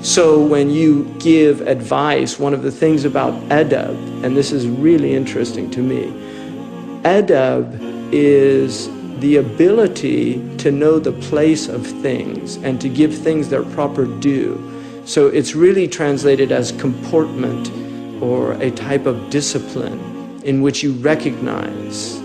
So when you give advice, one of the things about adab, and this is really interesting to me, adab is the ability to know the place of things and to give things their proper due. So it's really translated as comportment or a type of discipline in which you recognize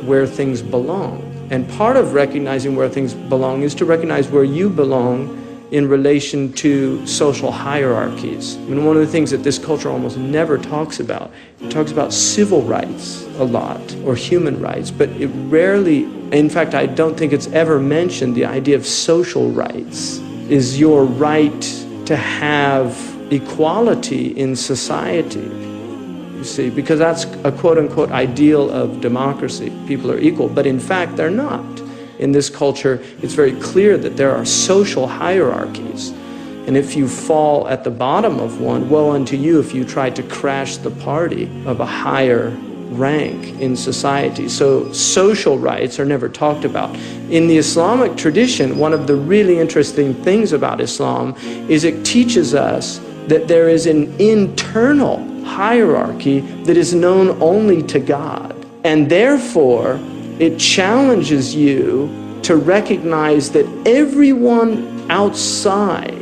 where things belong. And part of recognizing where things belong is to recognize where you belong in relation to social hierarchies. I mean, one of the things that this culture almost never talks about, it talks about civil rights a lot, or human rights, but it rarely, in fact, I don't think it's ever mentioned the idea of social rights. Is your right to have equality in society, you see, because that's a quote-unquote ideal of democracy. People are equal, but in fact, they're not. In this culture, it's very clear that there are social hierarchies. And if you fall at the bottom of one, woe unto you if you try to crash the party of a higher rank in society. So social rights are never talked about. In the Islamic tradition, one of the really interesting things about Islam is it teaches us that there is an internal hierarchy that is known only to God. And therefore, it challenges you to recognize that everyone outside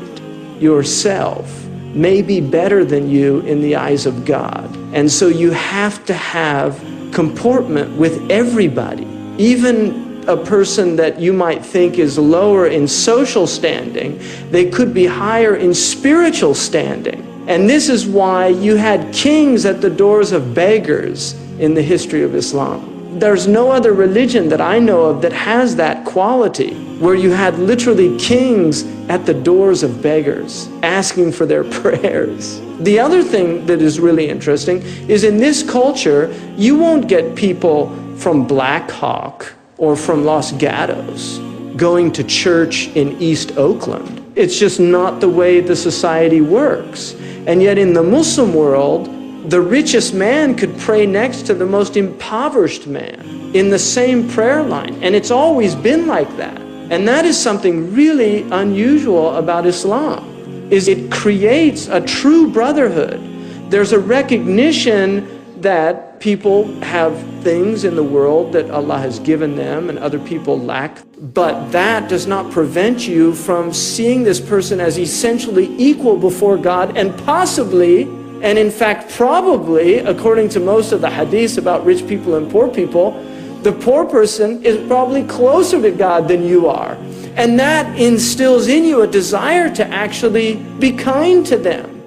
yourself may be better than you in the eyes of God. And so you have to have comportment with everybody, even a person that you might think is lower in social standing. They could be higher in spiritual standing. And this is why you had kings at the doors of beggars in the history of Islam. There's no other religion that I know of that has that quality, where you had literally kings at the doors of beggars asking for their prayers. The other thing that is really interesting is in this culture, you won't get people from Black Hawk or from Los Gatos going to church in East Oakland. It's just not the way the society works. And yet in the Muslim world, the richest man could pray next to the most impoverished man in the same prayer line. And it's always been like that. And that is something really unusual about Islam, is it creates a true brotherhood. There's a recognition that people have things in the world that Allah has given them and other people lack. But that does not prevent you from seeing this person as essentially equal before God, and possibly, and in fact, probably, according to most of the hadiths about rich people and poor people, the poor person is probably closer to God than you are. And that instills in you a desire to actually be kind to them,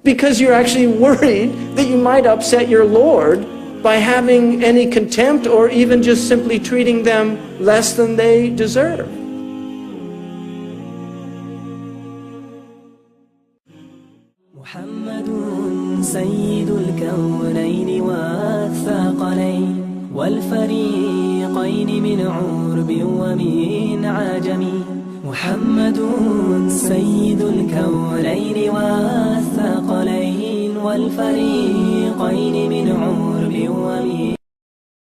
because you're actually worried that you might upset your Lord by having any contempt or even just simply treating them less than they deserve. سيد الكونين والثقلين والفريقين من عرب ومن عجم. محمد سيد الكونين والثقلين والفريقين من عرب ومن